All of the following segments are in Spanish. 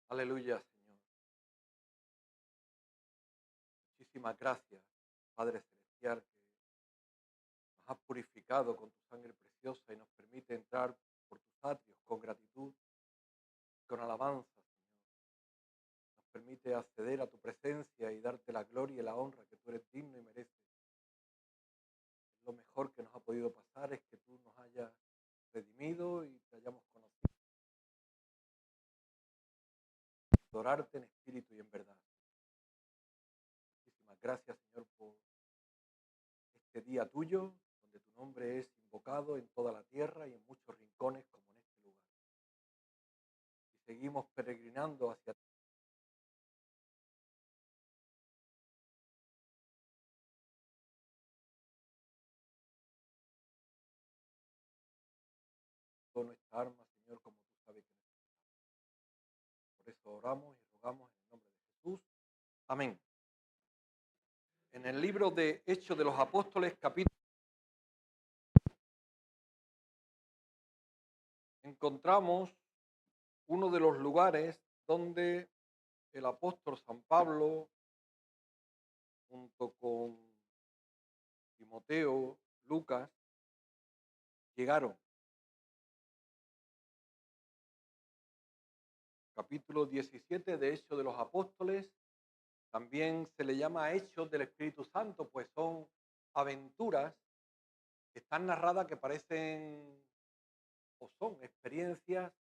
Aleluya, Señor. Muchísimas gracias, Padre Celestial, que nos has purificado con tu sangre preciosa y nos permite entrar por tus atrios con gratitud, con alabanza, Señor. Nos permite acceder a tu presencia y darte la gloria y la honra que tú eres digno y mereces. Lo mejor que nos ha podido pasar es que tú nos hayas redimido y te hayamos conocido. Adorarte en espíritu y en verdad. Muchísimas gracias, Señor, por este día tuyo, donde tu nombre es invocado en toda la tierra y en muchos rincones como en este lugar. Y seguimos peregrinando hacia toda nuestra arma, Señor, como tú sabes que necesitamos. Por eso oramos y rogamos en el nombre de Jesús. Amén. En el libro de Hechos de los Apóstoles, capítulo, encontramos uno de los lugares donde el apóstol San Pablo, junto con Timoteo, Lucas, llegaron. Capítulo 17 de Hechos de los Apóstoles. También se le llama Hechos del Espíritu Santo, pues son aventuras que están narradas que parecen o son experiencias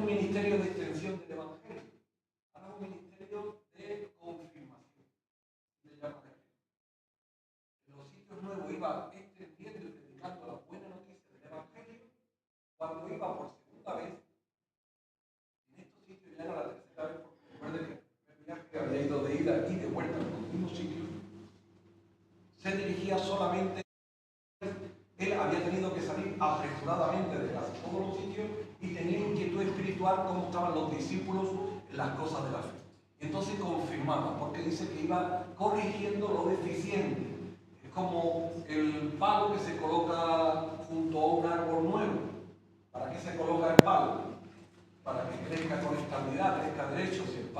ministerio de extensión del Evangelio, ahora es un ministerio de confirmación, se llama de en los sitios nuevos iba extendiendo y predicando la buena noticia del Evangelio. Cuando iba por segunda vez, en estos sitios ya era la tercera vez, porque recuerden que el primer viaje había ido de ida y de vuelta a los mismos sitios, se dirigía solamente. Él había tenido que salir apresuradamente de casi todos los sitios y tenía inquietud espiritual cómo estaban los discípulos en las cosas de la fe. Y entonces confirmaba, porque dice que iba corrigiendo lo deficiente. Es como el palo que se coloca junto a un árbol nuevo. ¿Para qué se coloca el palo? Para que crezca con estabilidad, crezca derecho. Si el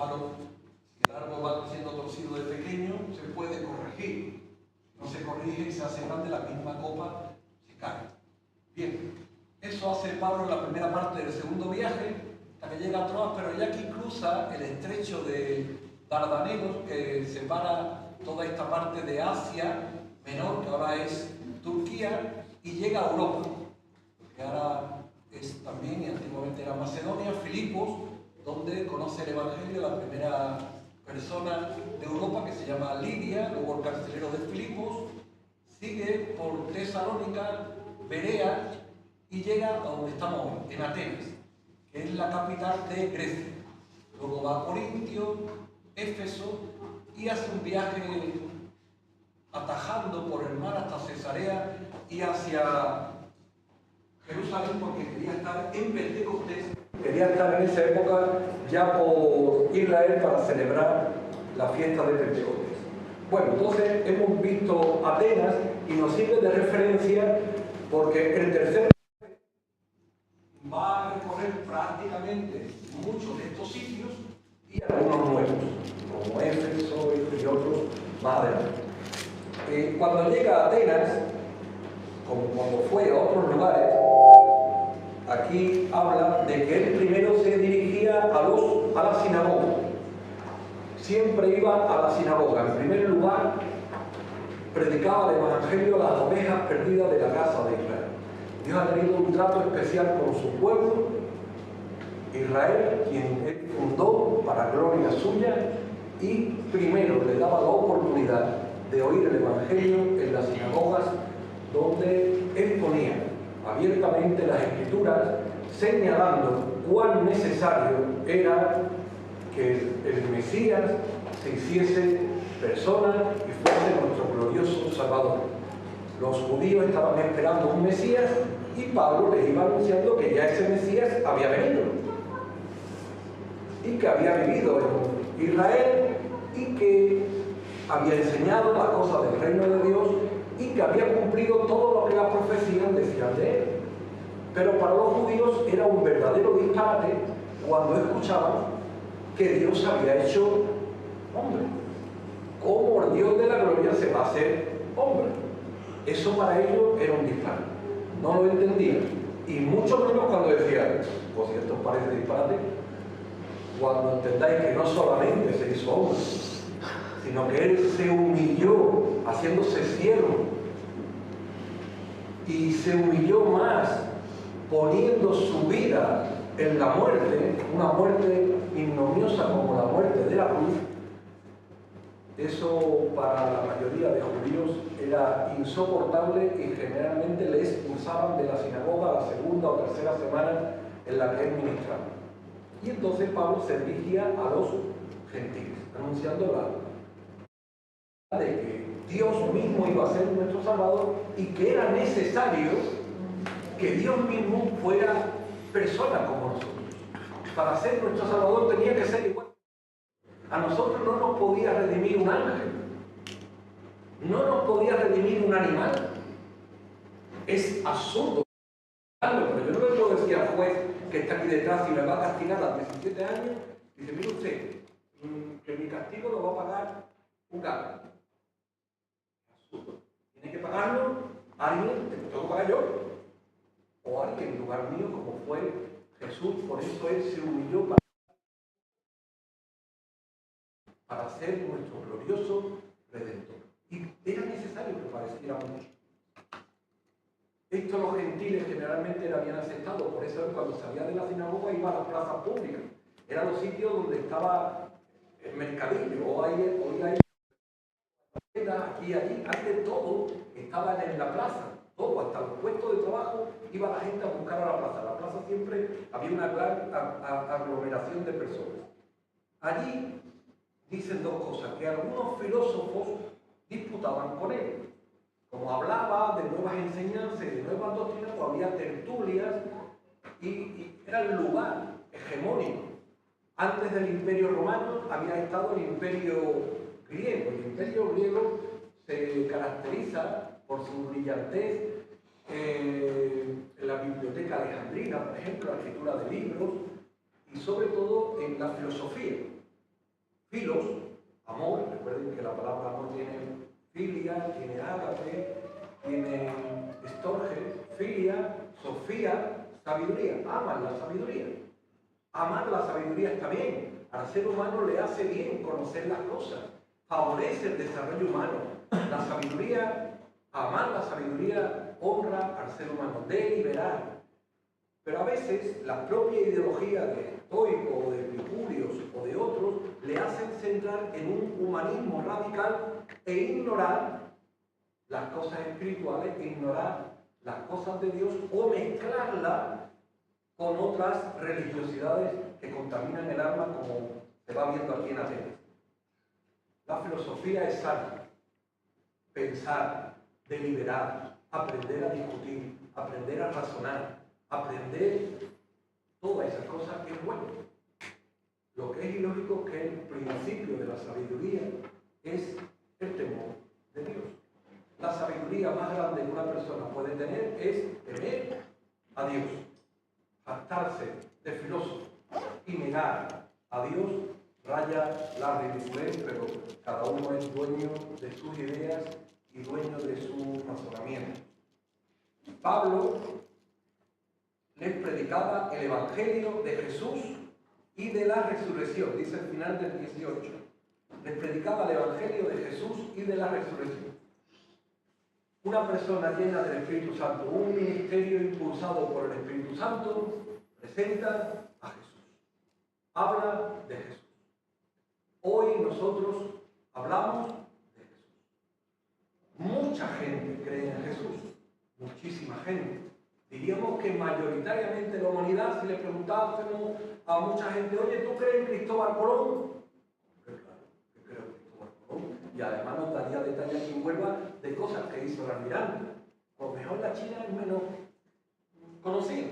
árbol va creciendo torcido de pequeño, se puede corregir. No se corrige y se hace grande, la misma copa se cae. Bien, eso hace Pablo en la primera parte del segundo viaje, hasta que llega a Troas, pero ya aquí cruza el estrecho de Dardanelos, que separa toda esta parte de Asia Menor, que ahora es Turquía, y llega a Europa, que ahora es también, y antiguamente era Macedonia, Filipos, donde conoce el Evangelio la primera persona de Europa, que se llama Lidia, luego el carcelero de Filipos, sigue por Tesalónica, Berea, y llega a donde estamos hoy, en Atenas, que es la capital de Grecia. Luego va a Corintio, Éfeso, y hace un viaje atajando por el mar hasta Cesarea y hacia Jerusalén, porque quería estar en Pentecostés, quería estar en esa época ya por Israel para celebrar la fiesta de Pentecostés. Bueno, entonces hemos visto Atenas y nos sirve de referencia porque el tercer va a recorrer prácticamente muchos de estos sitios y algunos nuevos, como Éfeso y otros más adelante. Cuando llega a Atenas, como cuando fue a otros lugares, aquí habla de que él primero se dirigía a la sinagoga. Siempre iba a la sinagoga. En primer lugar, predicaba el Evangelio a las ovejas perdidas de la casa de Israel. Dios ha tenido un trato especial con su pueblo, Israel, quien él fundó para gloria suya, y primero le daba la oportunidad de oír el Evangelio en las sinagogas, donde él ponía abiertamente las Escrituras, señalando cuán necesario era que el Mesías se hiciese persona y fuese nuestro glorioso Salvador. Los judíos estaban esperando un Mesías y Pablo les iba anunciando que ya ese Mesías había venido y que había vivido en Israel y que había enseñado las cosas del reino de Dios y que había cumplido todo lo que las profecías decían de él. Pero para los judíos era un verdadero disparate cuando escuchaban que Dios había hecho hombre. ¿Cómo el Dios de la gloria se va a hacer hombre? Eso para ellos era un disparate. No lo entendían. Y mucho menos cuando decían, pues si esto parece disparate, cuando entendáis que no solamente se hizo hombre, sino que Él se humilló haciéndose siervo y se humilló más poniendo su vida en la muerte, una muerte ignominiosa como la muerte de la cruz. Eso para la mayoría de judíos era insoportable y generalmente le expulsaban de la sinagoga la segunda o tercera semana en la que él ministraba. Y entonces Pablo se dirigía a los gentiles, anunciando la de que Dios mismo iba a ser nuestro Salvador y que era necesario que Dios mismo fuera persona como nosotros. Para ser nuestro Salvador tenía que ser igual. A nosotros no nos podía redimir un ángel, no nos podía redimir un animal. Es absurdo. Pero yo no le puedo decir al juez que está aquí detrás y le va a castigar a 17 años y dice, mire usted, que mi castigo lo va a pagar un gato. Absurdo. Tiene que pagarlo alguien, que tengo que pagar yo, o alguien en lugar mío, como fue Jesús. Por eso Él se humilló para ser nuestro glorioso Redentor. Y era necesario que padeciera mucho. Es Cristo los gentiles generalmente era bien aceptado, por eso él cuando salía de la sinagoga iba a las plazas públicas. Eran los sitios donde estaba el mercadillo, hoy hay aquí, allí, antes todo estaba en la plaza, todo, hasta los puestos de trabajo iba la gente a buscar a la plaza. La plaza siempre había una gran aglomeración de personas. Allí dicen dos cosas, que algunos filósofos disputaban con él. Como hablaba de nuevas enseñanzas y de nuevas doctrinas, pues había tertulias y era el lugar hegemónico. Antes del Imperio Romano había estado el Imperio Griego. El Imperio Griego se caracteriza por su brillantez en la biblioteca alejandrina, por ejemplo, la escritura de libros y sobre todo en la filosofía. Filos, amor, recuerden que la palabra amor tiene filia, tiene ágape, tiene estorge, filia, sofía, sabiduría. Aman la sabiduría. Amar la sabiduría está bien. Al ser humano le hace bien conocer las cosas. Favorece el desarrollo humano. La sabiduría, amar la sabiduría, honra al ser humano, deliberar. Pero a veces la propia ideología de estoico o de epicúreos o de otros le hacen centrar en un humanismo radical e ignorar las cosas espirituales, ignorar las cosas de Dios o mezclarlas con otras religiosidades que contaminan el alma, como se va viendo aquí en Atenas. La filosofía es sana, pensar, deliberar, aprender a discutir, aprender a razonar, aprender todas esas cosas es bueno. Lo que es ilógico es que el principio de la sabiduría es el temor de Dios. La sabiduría más grande que una persona puede tener es temer a Dios, jactarse de filósofo y negar a Dios raya la ridiculez, pero cada uno es dueño de sus ideas y dueño de su razonamiento. Pablo les predicaba el Evangelio de Jesús y de la resurrección, dice al final del 18. Les predicaba el Evangelio de Jesús y de la resurrección. Una persona llena del Espíritu Santo, un ministerio impulsado por el Espíritu Santo, presenta a Jesús. Habla de Jesús. Hoy nosotros hablamos de Jesús. Mucha gente cree en Jesús, muchísima gente. Diríamos que mayoritariamente la humanidad, si le preguntásemos a mucha gente, oye, ¿tú crees en Cristóbal Colón? Claro, yo creo en Cristóbal Colón. Y además nos daría detalles aquí en Huelva de cosas que hizo el almirante. A lo mejor la China es menos conocida.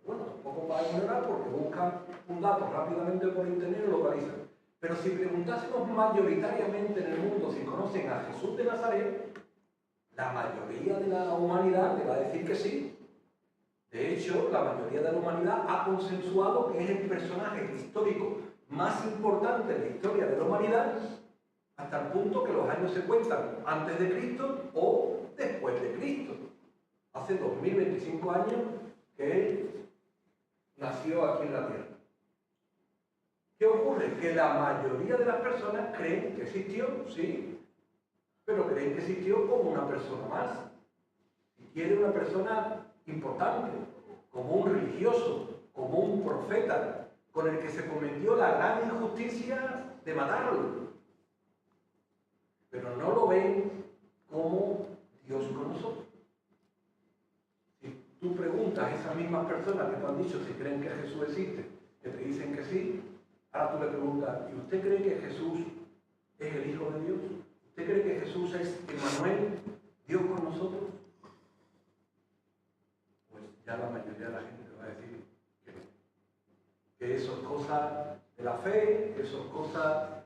Bueno, tampoco va a ignorar porque buscan un dato rápidamente por internet y lo localizan. Pero si preguntásemos mayoritariamente en el mundo si conocen a Jesús de Nazaret, la mayoría de la humanidad le va a decir que sí. De hecho, la mayoría de la humanidad ha consensuado que es el personaje histórico más importante en la historia de la humanidad, hasta el punto que los años se cuentan antes de Cristo o después de Cristo. Hace 2025 años que él nació aquí en la tierra. ¿Qué ocurre? Que la mayoría de las personas creen que existió, sí, pero creen que existió como una persona más. Si quiere, una persona importante, como un religioso, como un profeta, con el que se cometió la gran injusticia de matarlo. Pero no lo ven como Dios con nosotros. Si tú preguntas a esas mismas personas que te han dicho si creen que Jesús existe, que te dicen que sí, ahora tú le preguntas, ¿y usted cree que Jesús es el Hijo de Dios? ¿Usted cree que Jesús es Emmanuel, Dios con nosotros? Pues ya la mayoría de la gente te va a decir que no. Que eso es cosa de la fe, que eso es cosa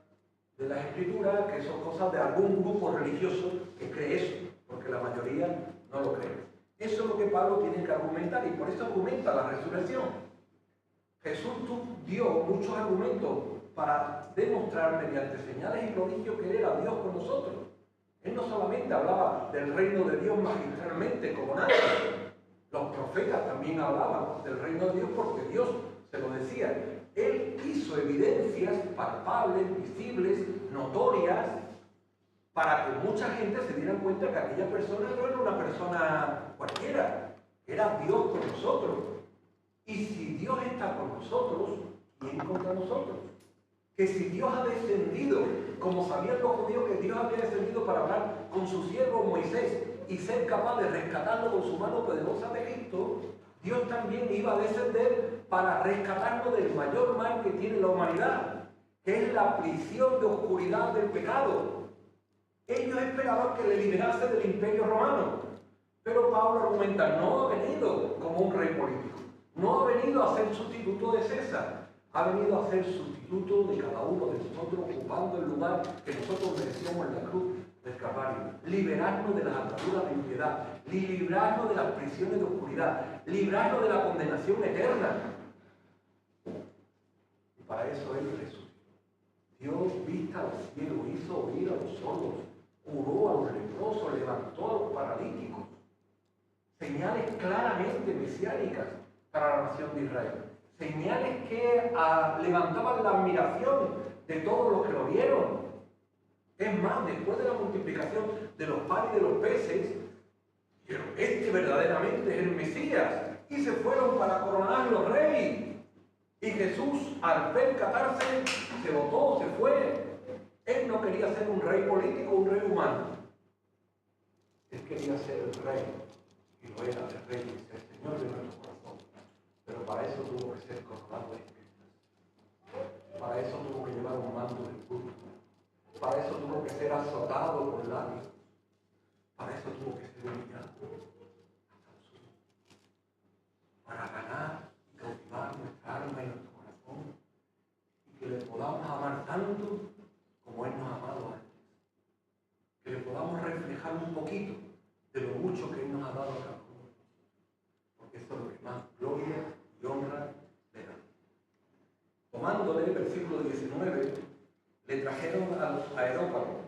de las Escrituras, que eso es cosa de algún grupo religioso que cree eso, porque la mayoría no lo cree. Eso es lo que Pablo tiene que argumentar y por eso argumenta la resurrección. Jesús dio muchos argumentos para demostrar mediante señales y prodigios que Él era Dios con nosotros. Él no solamente hablaba del reino de Dios magistralmente como nadie. Los profetas también hablaban del reino de Dios porque Dios se lo decía. Él hizo evidencias palpables, visibles, notorias, para que mucha gente se diera cuenta que aquella persona no era una persona cualquiera, Era Dios con nosotros. Y si Dios está con nosotros, ¿quién contra nosotros? Que si Dios ha descendido, como sabían los judíos que Dios había descendido para hablar con su siervo Moisés y ser capaz de rescatarlo con su mano poderosa de Egipto, Dios también iba a descender para rescatarlo del mayor mal que tiene la humanidad, que es la prisión de oscuridad del pecado. Ellos esperaban que le liberase del imperio romano, pero Pablo argumenta, no ha venido como un rey político, no ha venido a ser sustituto de César, ha venido a ser sustituto de cada uno de nosotros, ocupando el lugar que nosotros merecíamos en la cruz del Calvario, liberarnos de las ataduras de impiedad, librarnos de las prisiones de oscuridad, librarnos de la condenación eterna. Y para eso Él resucitó. Dios vista a los ciegos, hizo oír a los sordos, curó a los leprosos, levantó a los paralíticos. Señales claramente mesiánicas para la nación de Israel. Señales que levantaban la admiración de todos los que lo vieron. Es más, después de la multiplicación de los panes y de los peces, dijeron, este verdaderamente es el Mesías. Y se fueron para coronarlo rey. Y Jesús, al percatarse, se botó, se fue. Él no quería ser un rey político, un rey humano. Él quería ser el rey. Y lo era de rey, el Señor de nuestro corazón. Pero para eso tuvo que ser coronado de espinas. Para eso tuvo que llevar un manto de culto. Para eso tuvo que ser azotado por látigos. Para eso tuvo que ser humillado hasta el suelo. Para ganar y cautivar nuestra alma y nuestro corazón. Y que le podamos amar tanto como Él nos ha amado antes. Que le podamos reflejar un poquito de lo mucho que Él nos ha dado a cada uno. Porque eso es lo que más gloria y honra le da. Tomándole el versículo 19, le trajeron al Areópago,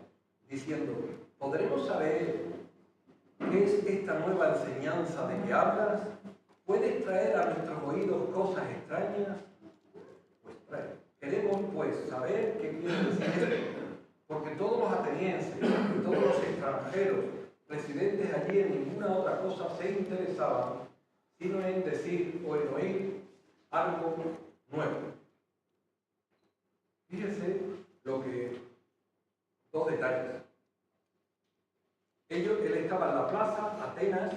diciendo, ¿podremos saber qué es esta nueva enseñanza de que hablas? ¿Puedes traer a nuestros oídos cosas extrañas? Pues trae. Queremos pues saber qué quiere decir esto, porque todos los atenienses y todos los extranjeros residentes allí en ninguna otra cosa se interesaban, sino en decir o en oír algo nuevo. Fíjense dos detalles. Él estaba en la plaza, Atenas,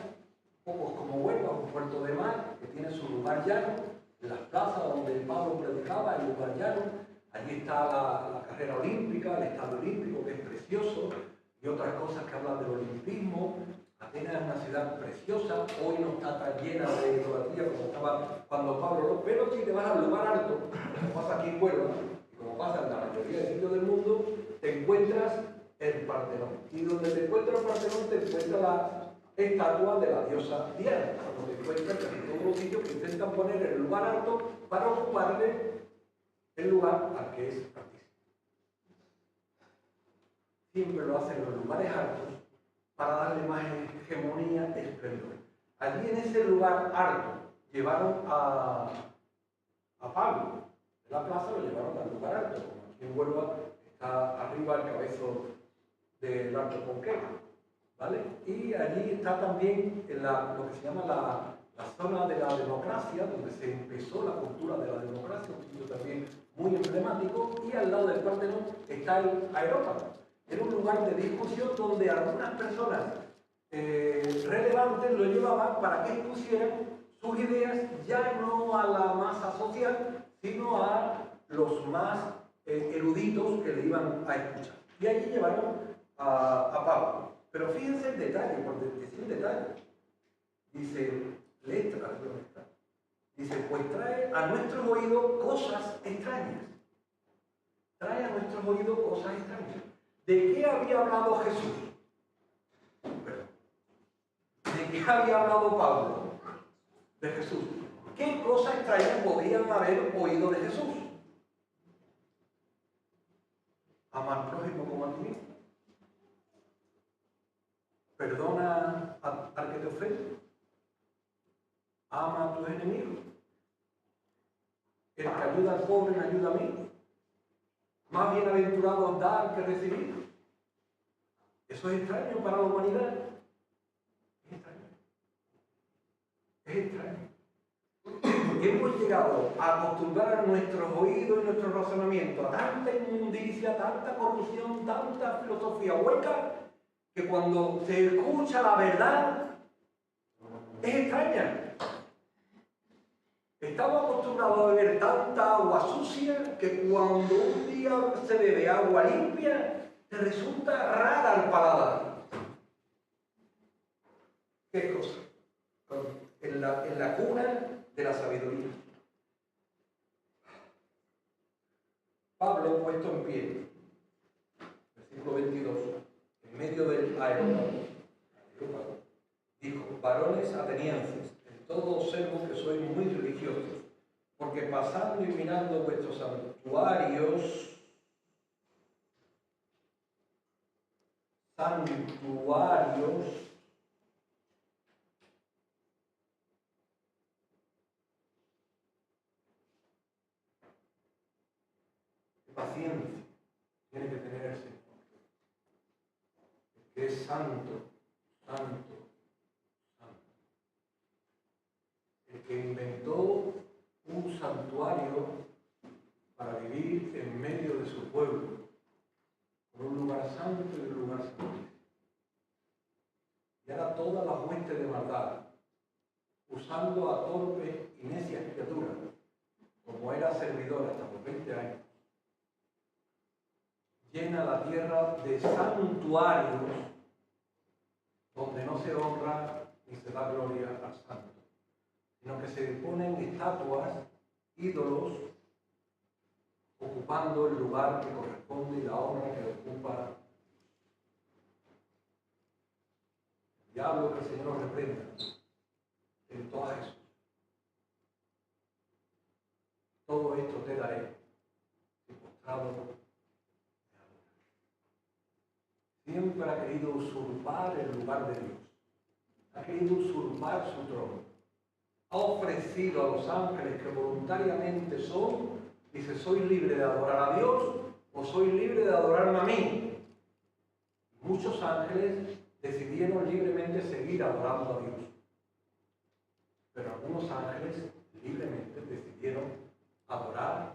pocos como Huelva, un puerto de mar, que tiene su lugar llano, en las plazas donde Pablo predicaba, el lugar llano. Allí está la carrera olímpica, el estadio olímpico, que es precioso, y otras cosas que hablan del olimpismo. Atenas es una ciudad preciosa, hoy no está tan llena de idolatría como estaba cuando Pablo lo... Pero si te vas al lugar alto, como pasa aquí en Huelva, y como pasa en la mayoría de sitios del mundo, te encuentras el Partenón. Y donde te encuentras el Partenón, te encuentras la estatua de la diosa Diana, donde te encuentras casi todos los sitios que intentan poner el lugar alto para ocuparle el lugar al que es altísimo. Siempre lo hacen en los lugares altos para darle más hegemonía, esplendor. Allí en ese lugar alto llevaron a Pablo de la plaza, lo llevaron al lugar alto, como aquí en Huelva está arriba el cabezo del Alto Conquero, ¿vale? Y allí está también lo que se llama la zona de la democracia, donde se empezó la cultura de la democracia, un sitio también muy emblemático, y al lado del Partenón está el Areópago. Era un lugar de discusión donde algunas personas relevantes lo llevaban para que expusieran sus ideas ya no a la masa social, sino a los más eruditos que le iban a escuchar. Y allí llevaron a Pablo. Pero fíjense el detalle, por decir el detalle. Dice, dice, pues trae a nuestros oídos cosas extrañas. Trae a nuestros oídos cosas extrañas. ¿De qué había hablado Jesús? ¿De qué había hablado Pablo? De Jesús. ¿Qué cosas extrañas podían haber oído de Jesús? Ama al prójimo como a ti mismo. Perdona al que te ofende. Ama a tus enemigos. El que ayuda al pobre me ayuda a mí. Más bienaventurado dar que recibir. Eso es extraño para la humanidad. Es extraño. Es extraño. Hemos llegado a acostumbrar nuestros oídos y nuestro razonamiento a tanta inmundicia, tanta corrupción, tanta filosofía hueca, que cuando se escucha la verdad es extraña. Estamos acostumbrados a beber tanta agua sucia que cuando un día se bebe agua limpia, te resulta rara al paladar. ¿Qué cosa? En la cuna de la sabiduría. Pablo, puesto en pie, versículo 22, en medio del aerópago, dijo: varones atenienses, en todo observo que sois muy religiosos, porque pasando y mirando vuestros santuarios, paciencia tiene que tener el Señor, que es santo, santo, santo. El que inventó un santuario para vivir en medio de su pueblo, con un lugar santo y un lugar santísimo. Y ahora todas las huestes de maldad, usando a torpes y necias criaturas, como era servidor hasta por 20 años, llena la tierra de santuarios donde no se honra ni se da gloria al santo, sino que se ponen estatuas, ídolos, ocupando el lugar que corresponde y la honra que ocupa el diablo. Que el Señor nos reprenda en todo eso. Todo esto te daré si postrado. Siempre ha querido usurpar el lugar de Dios. Ha querido usurpar su trono. Ha ofrecido a los ángeles que voluntariamente son, dice: soy libre de adorar a Dios o soy libre de adorarme a mí. Muchos ángeles decidieron libremente seguir adorando a Dios. Pero algunos ángeles libremente decidieron adorar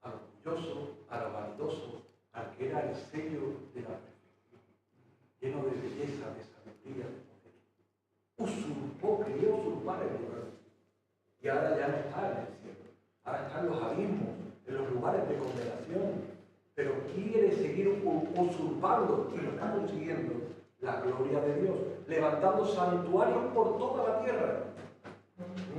al orgulloso, al vanidoso, al que era el sello de la perfección, lleno de belleza, de sabiduría, de poder. Usurpó, quería usurpar el lugar. Y ahora ya no está en el cielo. Ahora está en los abismos, en los lugares de condenación. Pero quiere seguir usurpando, y lo está consiguiendo, la gloria de Dios, levantando santuarios por toda la tierra.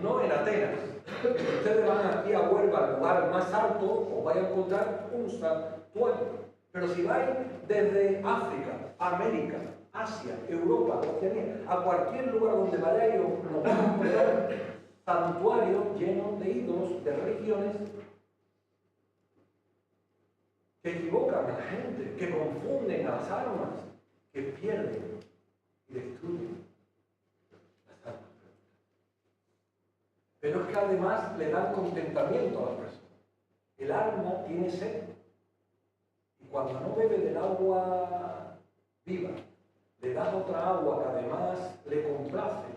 No en Atenas. Ustedes van aquí a Huelva, al lugar más alto, os vais a encontrar un santuario. Pero si vais desde África, América, Asia, Europa, Oceanía, a cualquier lugar donde vayáis, nos van a encontrar santuarios llenos de ídolos, de religiones que equivocan a la gente, que confunden a las almas, que pierden y destruyen las almas. Pero es que además le dan contentamiento a la persona. El alma tiene sed. Y cuando no bebe del agua viva, le das otra agua que además le complace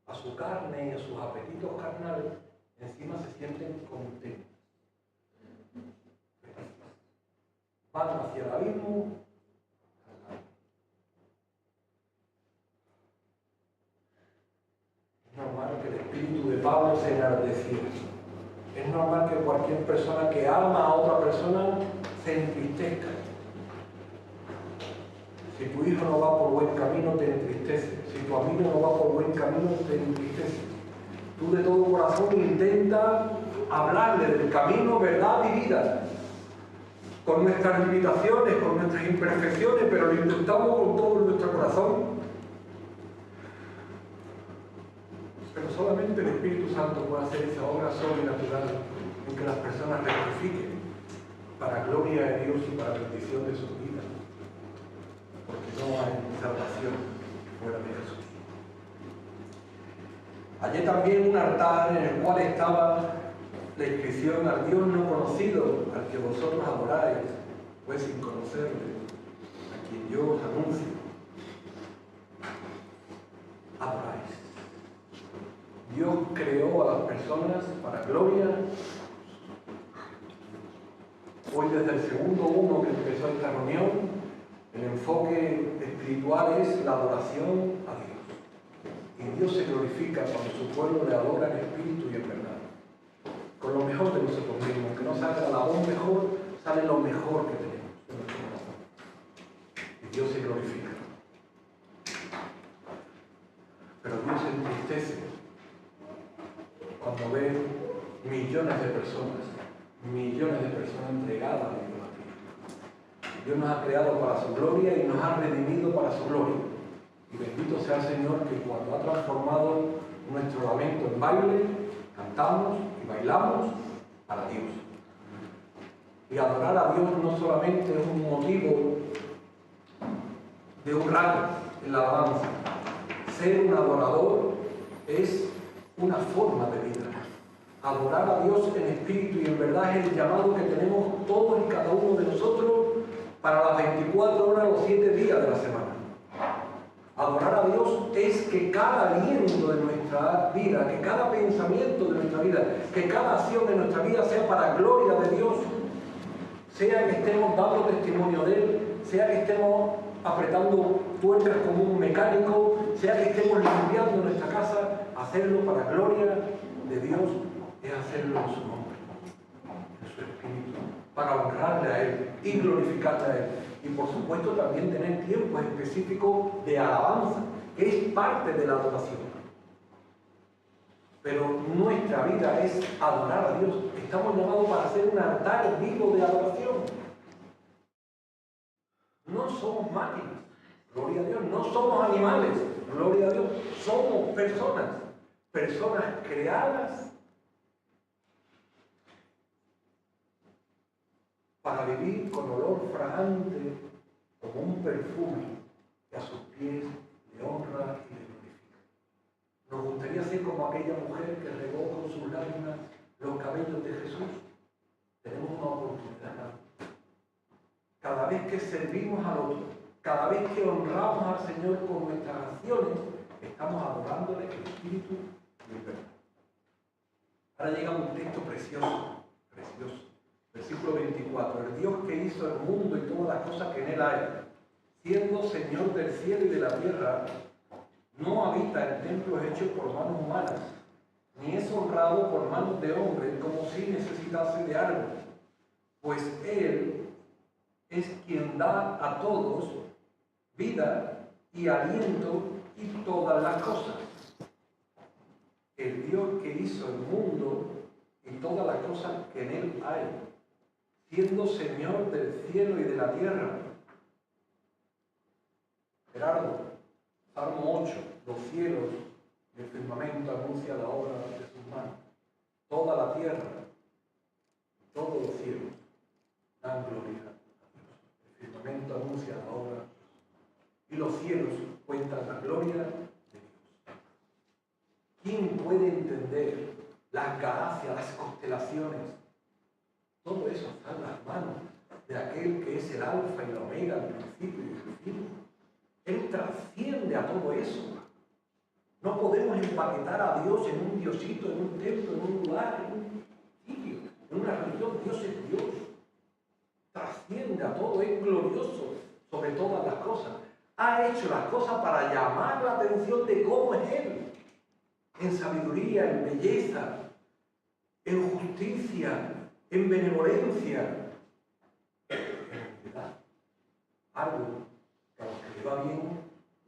a su carne y a sus apetitos carnales, encima se sienten contentos. Van hacia el abismo. Es normal que el espíritu de Pablo se enardeciera. Es normal que cualquier persona que ama a otra persona se entristezca. Si tu hijo no va por buen camino, te entristece. Si tu amigo no va por buen camino, te entristece. Tú de todo corazón intenta hablarle del camino, verdad y vida. Con nuestras limitaciones, con nuestras imperfecciones, pero lo intentamos con todo nuestro corazón. Pero solamente el Espíritu Santo puede hacer esa obra sobrenatural en que las personas rectifiquen para gloria de Dios y para bendición de sus vidas. Porque no hay salvación fuera de Jesús. Hallé también un altar en el cual estaba la inscripción: al Dios no conocido, al que vosotros adoráis, pues sin conocerle, a quien yo os anuncio, adoráis. Dios creó a las personas para gloria. Hoy desde el segundo uno que empezó esta reunión, el enfoque espiritual es la adoración a Dios. Y Dios se glorifica cuando su pueblo le adora en espíritu y en verdad. Con lo mejor de nosotros mismos, que no salga la voz mejor, sale lo mejor que tenemos en nuestro corazón. Y Dios se glorifica. Pero Dios se entristece cuando ve millones de personas entregadas a la idolatría. Dios nos ha creado para su gloria y nos ha redimido para su gloria. Y bendito sea el Señor que cuando ha transformado nuestro lamento en baile, cantamos y bailamos para Dios. Y adorar a Dios no solamente es un motivo de un rato en la alabanza. Ser un adorador es una forma de vida. Adorar a Dios en espíritu y en verdad es el llamado que tenemos todos y cada uno de nosotros para las 24 horas, los 7 días de la semana. Adorar a Dios es que cada aliento de nuestra vida, que cada pensamiento de nuestra vida, que cada acción de nuestra vida sea para gloria de Dios. Sea que estemos dando testimonio de Él, sea que estemos apretando tuercas como un mecánico, sea que estemos limpiando nuestra casa, hacerlo para gloria de Dios es hacerlo en su nombre, en su espíritu, para honrarle a Él y glorificarle a Él. Y por supuesto también tener tiempos específicos de alabanza, que es parte de la adoración. Pero nuestra vida es adorar a Dios. Estamos llamados para hacer un altar vivo de adoración. No somos máquinas, gloria a Dios. No somos animales, gloria a Dios. Somos personas, personas creadas para vivir con olor fragante como un perfume que a sus pies le honra y le glorifica. Nos gustaría ser como aquella mujer que regó con sus lágrimas los cabellos de Jesús. Tenemos una oportunidad. Cada vez que servimos al otro, cada vez que honramos al Señor con nuestras acciones, estamos adorándole en espíritu y en verdad. Ahora llega un texto precioso, precioso. Versículo 24. El Dios que hizo el mundo y todas las cosas que en él hay, siendo Señor del cielo y de la tierra, no habita en templos hechos por manos humanas, ni es honrado por manos de hombres como si necesitase de algo, pues Él es quien da a todos vida y aliento y todas las cosas. El Dios que hizo el mundo y todas las cosas que en él hay, siendo Señor del cielo y de la tierra. Gerardo, Salmo 8, los cielos y el firmamento anuncian la obra de sus manos. Toda la tierra, todos los cielos dan gloria a Dios. El firmamento anuncia la obra y los cielos cuentan la gloria de Dios. ¿Quién puede entender las galaxias, las constelaciones? Todo eso está en las manos de aquel que es el alfa y la omega, el principio y el fin. Él trasciende a todo eso. No podemos empaquetar a Dios en un diosito, en un templo, en un lugar, en un sitio, en una religión. Dios es Dios. Trasciende a todo, es glorioso sobre todas las cosas. Ha hecho las cosas para llamar la atención de cómo es Él. En sabiduría, en belleza, en justicia, en benevolencia, en humildad. Algo que a los que le va bien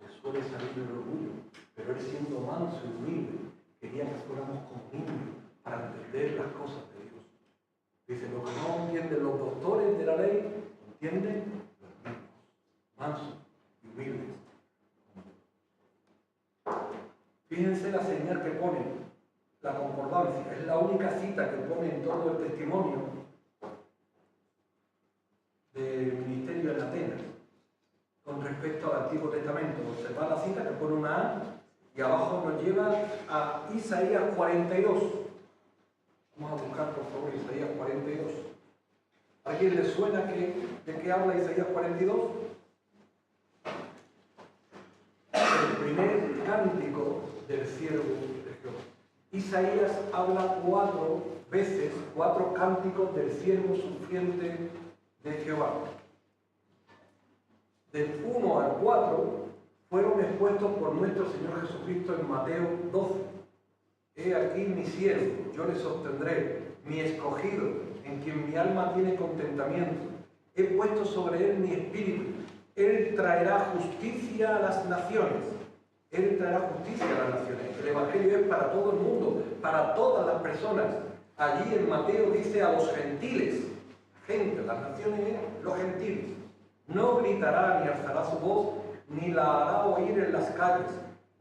les suele salir el orgullo, pero Él, siendo manso y humilde, quería que fuéramos como niños para entender las cosas de Dios. Dice, lo que no entienden los doctores de la ley, entienden los niños, mansos y humildes. Fíjense la señal que pone, la concordancia, es la única cita que pone en todo el testimonio del ministerio en Atenas con respecto al Antiguo Testamento. Observa la cita que pone una A y abajo nos lleva a Isaías 42. Vamos a buscar, por favor, Isaías 42. ¿A quién le suena de qué habla Isaías 42? El primer cántico del siervo de Jehová. Isaías habla 4 veces, 4 cánticos del siervo sufriente de Jehová. Del 1 al 4 fueron expuestos por nuestro Señor Jesucristo en Mateo 12. He aquí mi siervo, yo le sostendré, mi escogido, en quien mi alma tiene contentamiento. He puesto sobre él mi espíritu. Él traerá justicia a las naciones. Él traerá justicia a las naciones. El Evangelio es para todo el mundo, para todas las personas. Allí en Mateo dice a los gentiles, gente, las naciones, los gentiles. No gritará ni alzará su voz, ni la hará oír en las calles.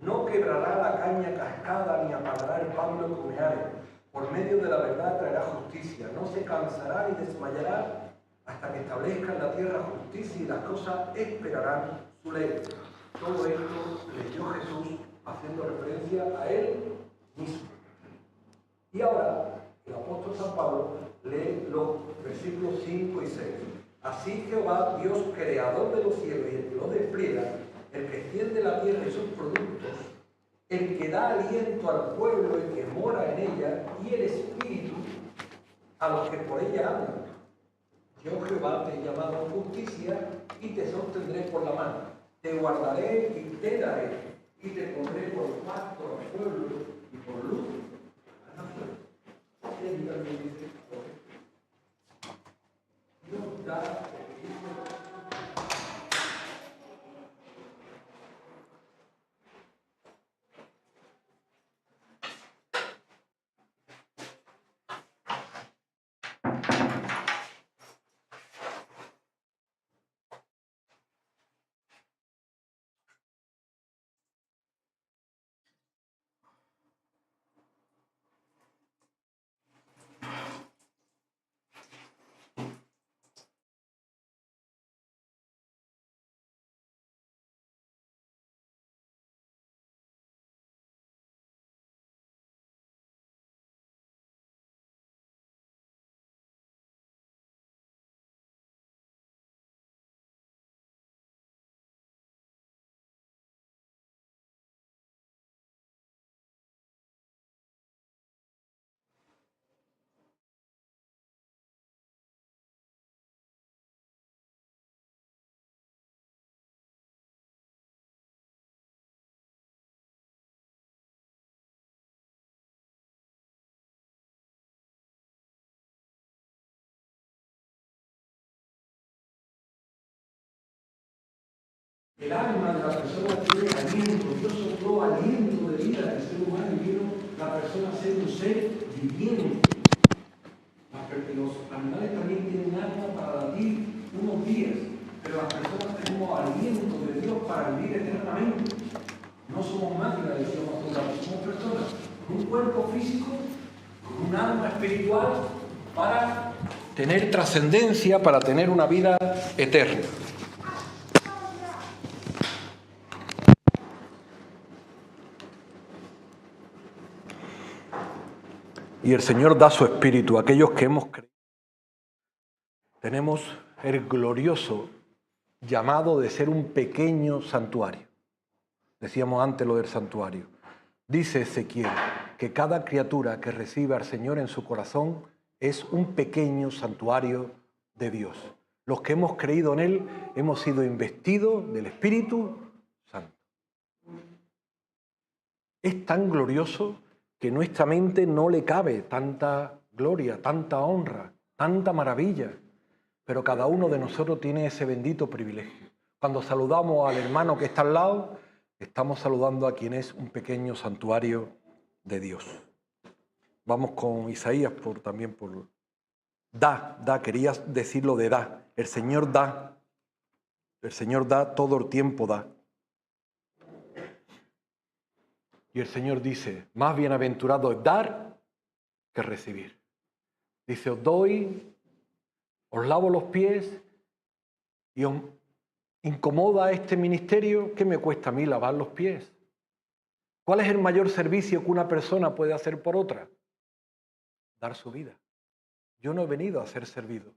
No quebrará la caña cascada, ni apagará el pablo con meares. Por medio de la verdad traerá justicia. No se cansará ni desmayará hasta que establezca en la tierra justicia y las cosas esperarán su ley. Todo esto leyó Jesús haciendo referencia a él mismo. Y ahora el apóstol San Pablo lee los versículos 5 y 6. Así Jehová, Dios creador de los cielos y el que los despliega, el que extiende la tierra y sus productos, el que da aliento al pueblo y que mora en ella, y el espíritu a los que por ella andan. Yo Jehová te he llamado en justicia y te sostendré por la mano. Te guardaré y te daré, y te pondré por pasto al pueblo y por luz a las naciones. Dios da el alma de la persona tiene aliento. Dios sopló aliento de vida en el ser humano y vino la persona a ser un ser viviente. Los animales también tienen alma para latir unos días, pero las personas tenemos aliento de Dios para vivir eternamente. No somos máquinas, decíamos todos, somos personas con un cuerpo físico, con un alma espiritual para tener trascendencia, para tener una vida eterna. Y el Señor da su espíritu a aquellos que hemos creído. Tenemos el glorioso llamado de ser un pequeño santuario. Decíamos antes lo del santuario. Dice Ezequiel que cada criatura que recibe al Señor en su corazón es un pequeño santuario de Dios. Los que hemos creído en Él hemos sido investidos del Espíritu Santo. Es tan glorioso que nuestra mente no le cabe tanta gloria, tanta honra, tanta maravilla. Pero cada uno de nosotros tiene ese bendito privilegio. Cuando saludamos al hermano que está al lado, estamos saludando a quien es un pequeño santuario de Dios. Vamos con Isaías también por da, quería decirlo de da. El Señor da todo el tiempo da. Y el Señor dice, más bienaventurado es dar que recibir. Dice, os doy, os lavo los pies y os incomoda este ministerio. ¿Qué me cuesta a mí lavar los pies? ¿Cuál es el mayor servicio que una persona puede hacer por otra? Dar su vida. Yo no he venido a ser servido.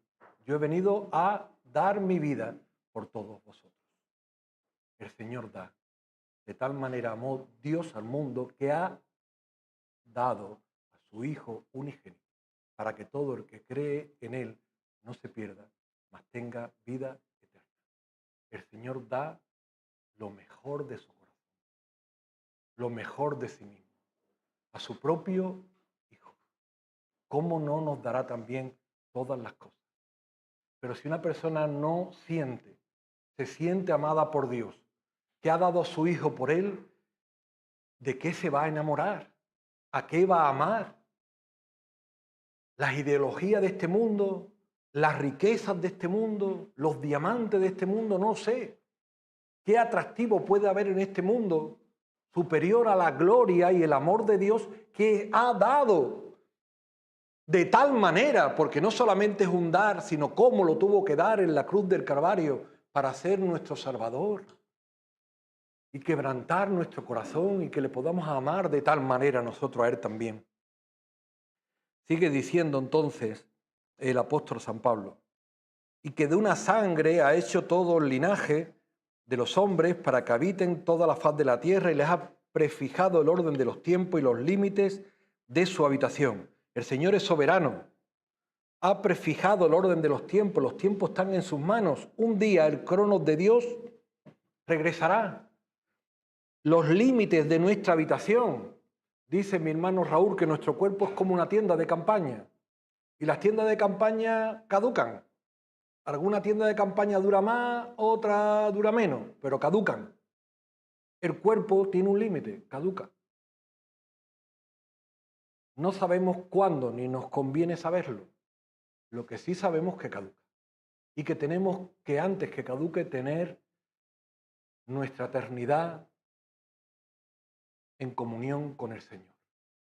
Yo he venido a dar mi vida por todos vosotros. El Señor da. De tal manera amó Dios al mundo que ha dado a su Hijo unigénito, para que todo el que cree en Él no se pierda, mas tenga vida eterna. El Señor da lo mejor de su corazón, lo mejor de sí mismo, a su propio Hijo. ¿Cómo no nos dará también todas las cosas? Pero si una persona no se siente amada por Dios, que ha dado a su Hijo por Él, ¿de qué se va a enamorar? ¿A qué va a amar? Las ideologías de este mundo, las riquezas de este mundo, los diamantes de este mundo, no sé. ¿Qué atractivo puede haber en este mundo superior a la gloria y el amor de Dios que ha dado de tal manera, porque no solamente es un dar, sino cómo lo tuvo que dar en la cruz del Calvario para ser nuestro Salvador y quebrantar nuestro corazón y que le podamos amar de tal manera nosotros a Él también? Sigue diciendo entonces el apóstol San Pablo, y que de una sangre ha hecho todo el linaje de los hombres para que habiten toda la faz de la tierra y les ha prefijado el orden de los tiempos y los límites de su habitación. El Señor es soberano, ha prefijado el orden de los tiempos están en sus manos. Un día el cronos de Dios regresará. Los límites de nuestra habitación. Dice mi hermano Raúl que nuestro cuerpo es como una tienda de campaña y las tiendas de campaña caducan. Alguna tienda de campaña dura más, otra dura menos, pero caducan. El cuerpo tiene un límite, caduca. No sabemos cuándo ni nos conviene saberlo. Lo que sí sabemos es que caduca. Y que tenemos que antes que caduque tener nuestra eternidad en comunión con el Señor.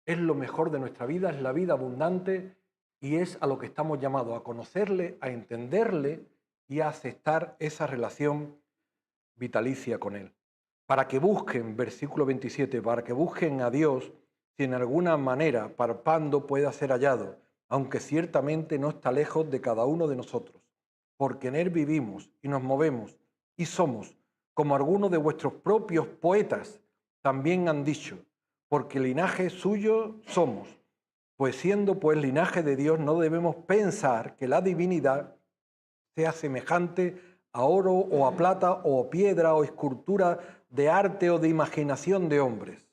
Es lo mejor de nuestra vida, es la vida abundante y es a lo que estamos llamados, a conocerle, a entenderle y a aceptar esa relación vitalicia con Él. Para que busquen, versículo 27, para que busquen a Dios si en alguna manera palpando pueda ser hallado, aunque ciertamente no está lejos de cada uno de nosotros, porque en Él vivimos y nos movemos y somos, como algunos de vuestros propios poetas también han dicho, porque linaje suyo somos, pues siendo pues linaje de Dios no debemos pensar que la divinidad sea semejante a oro o a plata o a piedra o escultura de arte o de imaginación de hombres.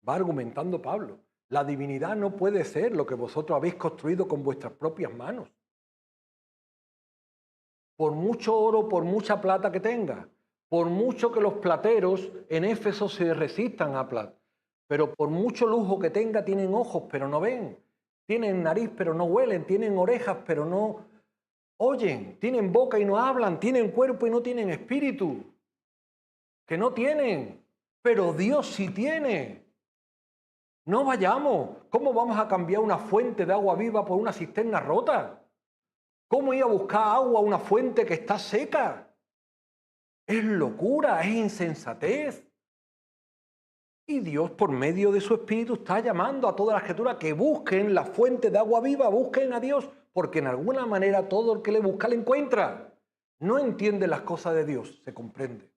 Va argumentando Pablo. La divinidad no puede ser lo que vosotros habéis construido con vuestras propias manos. Por mucho oro, por mucha plata que tenga, por mucho que los plateros en Éfeso se resistan a plata, pero por mucho lujo que tenga, tienen ojos pero no ven, tienen nariz pero no huelen, tienen orejas pero no oyen, tienen boca y no hablan, tienen cuerpo y no tienen espíritu, que no tienen, pero Dios sí tiene. No vayamos. ¿Cómo vamos a cambiar una fuente de agua viva por una cisterna rota? ¿Cómo ir a buscar agua a una fuente que está seca? Es locura, es insensatez. Y Dios, por medio de su Espíritu, está llamando a todas las criaturas que busquen la fuente de agua viva, busquen a Dios, porque en alguna manera todo el que le busca le encuentra. No entiende las cosas de Dios, se comprende.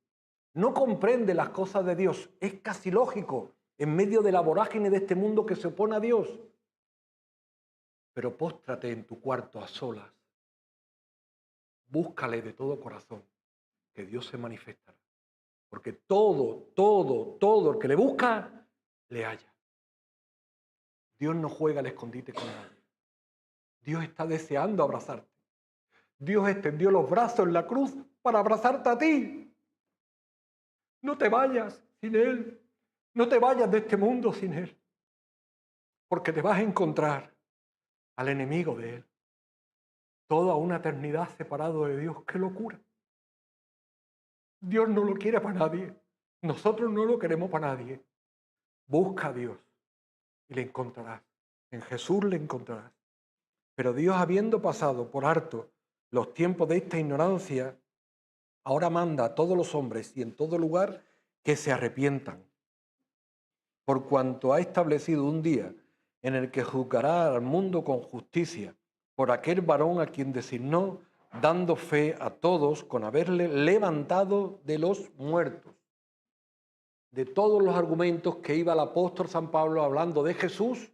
No comprende las cosas de Dios, es casi lógico, en medio de la vorágine de este mundo que se opone a Dios. Pero póstrate en tu cuarto a solas, búscale de todo corazón, que Dios se manifestará. Porque todo el que le busca, le halla. Dios no juega al escondite con nadie. Dios está deseando abrazarte. Dios extendió los brazos en la cruz para abrazarte a ti. No te vayas sin Él. No te vayas de este mundo sin Él. Porque te vas a encontrar al enemigo de Él. Toda una eternidad separado de Dios. ¡Qué locura! Dios no lo quiere para nadie. Nosotros no lo queremos para nadie. Busca a Dios y le encontrarás. En Jesús le encontrarás. Pero Dios, habiendo pasado por harto los tiempos de esta ignorancia, ahora manda a todos los hombres y en todo lugar que se arrepientan, por cuanto ha establecido un día en el que juzgará al mundo con justicia por aquel varón a quien designó, dando fe a todos con haberle levantado de los muertos. de todos los argumentos que iba el apóstol San Pablo hablando de Jesús,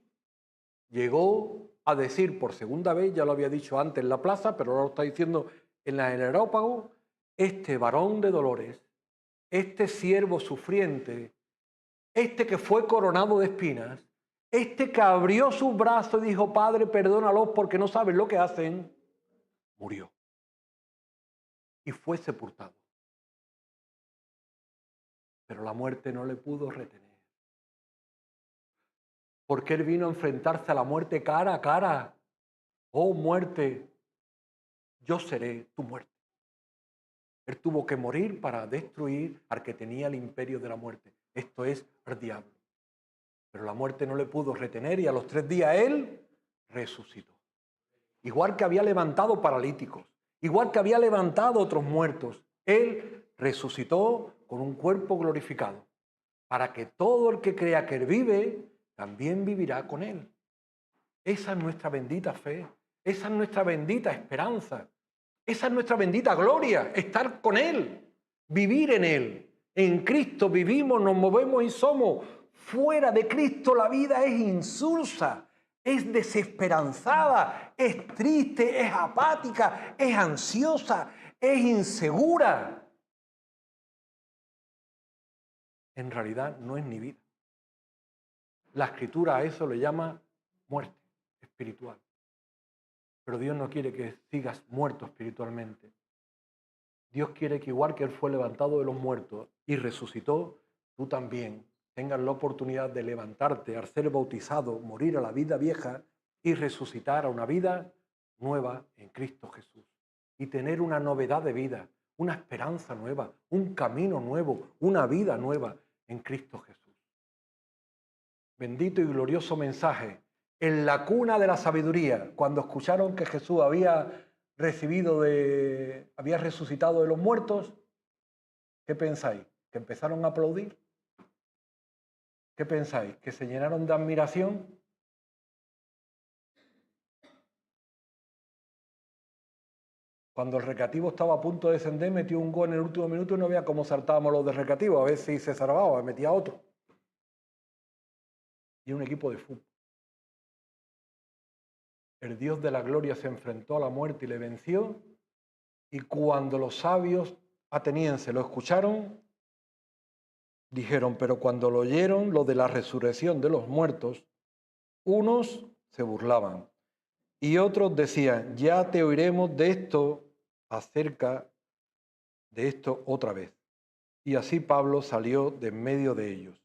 llegó a decir por segunda vez, ya lo había dicho antes en la plaza, pero ahora lo está diciendo en el Areópago, este varón de dolores, este siervo sufriente, este que fue coronado de espinas, este que abrió sus brazos y dijo, Padre, perdónalos porque no saben lo que hacen, murió y fue sepultado. Pero la muerte no le pudo retener. Porque él vino a enfrentarse a la muerte cara a cara. Oh muerte, yo seré tu muerte. Él tuvo que morir para destruir al que tenía el imperio de la muerte. Esto es el diablo. Pero la muerte no le pudo retener y a los 3 días él resucitó. Igual que había levantado paralíticos, igual que había levantado otros muertos, él resucitó con un cuerpo glorificado, para que todo el que crea que él vive, también vivirá con él. Esa es nuestra bendita fe, esa es nuestra bendita esperanza, esa es nuestra bendita gloria, estar con él, vivir en él. En Cristo vivimos, nos movemos y somos. Fuera de Cristo la vida es insulsa, es desesperanzada, es triste, es apática, es ansiosa, es insegura. En realidad no es ni vida. La Escritura a eso le llama muerte espiritual. Pero Dios no quiere que sigas muerto espiritualmente. Dios quiere que igual que Él fue levantado de los muertos y resucitó, tú también tengas la oportunidad de levantarte al ser bautizado, morir a la vida vieja y resucitar a una vida nueva en Cristo Jesús. Y tener una novedad de vida, una esperanza nueva, un camino nuevo, una vida nueva en Cristo Jesús. Bendito y glorioso mensaje. En la cuna de la sabiduría, cuando escucharon que Jesús había resucitado de los muertos, ¿qué pensáis? ¿Que empezaron a aplaudir? ¿Qué pensáis? ¿Que se llenaron de admiración? Cuando el recreativo estaba a punto de descender, metió un gol en el último minuto y no veía cómo saltábamos los de recreativo, a ver si se salvaba, metía otro. Y un equipo de fútbol. El Dios de la gloria se enfrentó a la muerte y le venció. Y cuando los sabios atenienses lo escucharon, dijeron, pero cuando lo oyeron, lo de la resurrección de los muertos, unos se burlaban y otros decían, ya te oiremos de esto acerca de esto otra vez. Y así Pablo salió de en medio de ellos.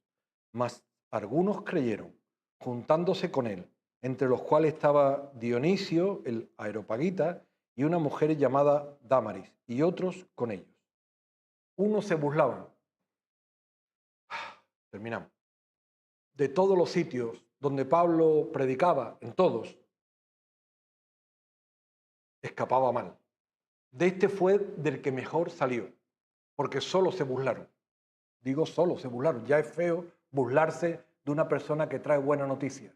Mas algunos creyeron, juntándose con él, entre los cuales estaba Dionisio, el Areopagita, y una mujer llamada Dámaris, y otros con ellos. Unos se burlaban. Terminamos. De todos los sitios donde Pablo predicaba, en todos, escapaba mal. De este fue del que mejor salió, porque solo se burlaron. Digo solo se burlaron. Ya es feo burlarse de una persona que trae buena noticia.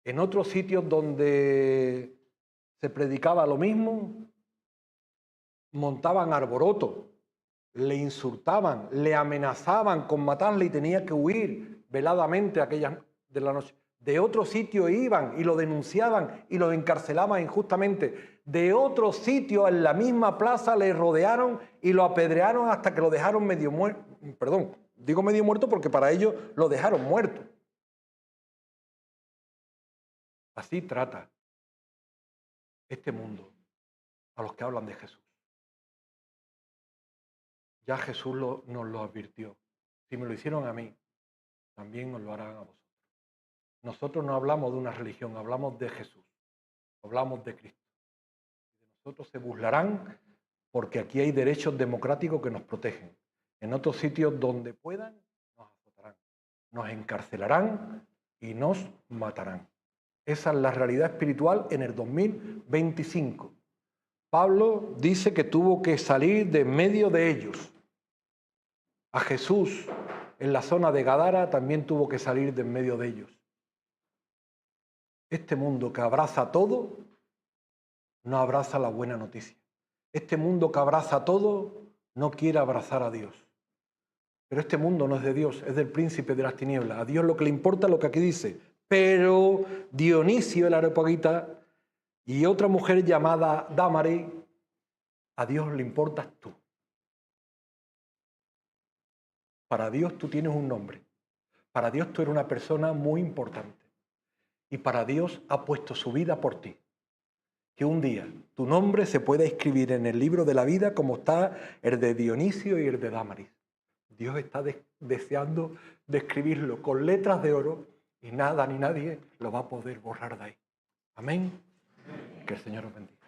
En otros sitios donde se predicaba lo mismo, montaban arboroto, le insultaban, le amenazaban con matarle y tenía que huir veladamente aquellas de la noche. De otro sitio iban y lo denunciaban y lo encarcelaban injustamente. De otro sitio en la misma plaza le rodearon y lo apedrearon hasta que lo dejaron medio muerto. Perdón, digo medio muerto porque para ellos lo dejaron muerto. Así trata este mundo a los que hablan de Jesús. Ya Jesús nos lo advirtió. Si me lo hicieron a mí, también os lo harán a vosotros. Nosotros no hablamos de una religión, hablamos de Jesús, hablamos de Cristo. De nosotros se burlarán porque aquí hay derechos democráticos que nos protegen. En otros sitios donde puedan, nos azotarán, nos encarcelarán y nos matarán. Esa es la realidad espiritual en el 2025. Pablo dice que tuvo que salir de en medio de ellos. A Jesús en la zona de Gadara también tuvo que salir de en medio de ellos. Este mundo que abraza todo, no abraza la buena noticia. Este mundo que abraza todo, no quiere abrazar a Dios. Pero este mundo no es de Dios, es del príncipe de las tinieblas. A Dios lo que le importa es lo que aquí dice. Pero Dionisio el Areopagita y otra mujer llamada Dámaris, a Dios le importas tú. Para Dios tú tienes un nombre. Para Dios tú eres una persona muy importante. Y para Dios ha puesto su vida por ti. Que un día tu nombre se pueda escribir en el libro de la vida como está el de Dionisio y el de Dámaris. Dios está deseando describirlo con letras de oro y nada ni nadie lo va a poder borrar de ahí. Amén. Que el Señor os bendiga.